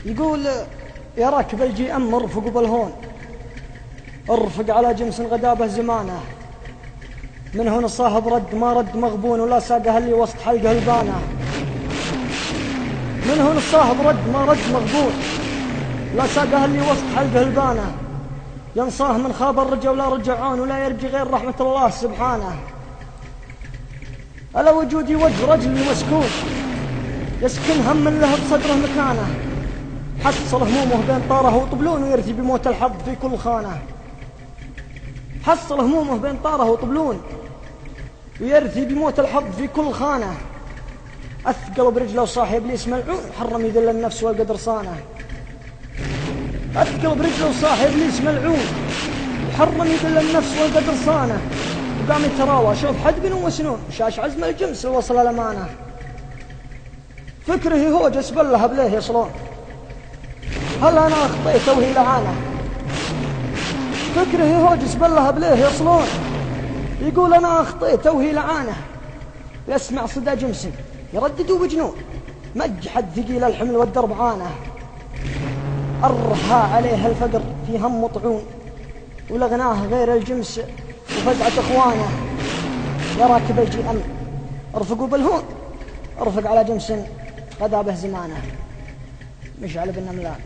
يقول يا راكب الجي ام ارفقوا بالهون، ارفق على جمس غدابه زمانه، من هون الصاحب رد ما رد مغبون، ولا ساقه اللي وسط حلقه البانه. من هون الصاحب رد ما رد مغبون، لا ساقه اللي وسط حلقه البانه. ينصاه من خاب الرجا ولا رجعون، ولا يرجي غير رحمة الله سبحانه. ألا وجودي وجه رجل مسكون، يسكن هم له بصدره مكانه، حصل همومه بين طاره وطبلون، ويرثي بموت الحظ في كل خانه. حصل همومه بين طاره وطبلون، ويرثي بموت الحظ في كل خانه. أثقل برجله وصاحب ليس ملعون، حرم يذل النفس والقدر صانه. أثقل برجله وصاحب ليس ملعون، وحرم يذل النفس والقدر صانه. وقام يتراوى شوف حدب ومسنون، شاش عزم الجمس ووصل الأمانة. فكره هو جسبل له بليه يصلون، هل أنا أخطيت وهي لعانة. فكره هو جسبل له بليه يصلون، يقول أنا أخطيت وهي لعانة. يسمع صدى جمس يرددوا بجنون، مجحد ثقيل الحمل والدرب عانه. أرحى عليه الفقر في هم مطعون، ولغناه غير الجمس وفزعة إخوانه. يا راكب الجي أم ارفقوا بالهون، ارفق على جمس غدابه زمانه. مشعل بن نملان.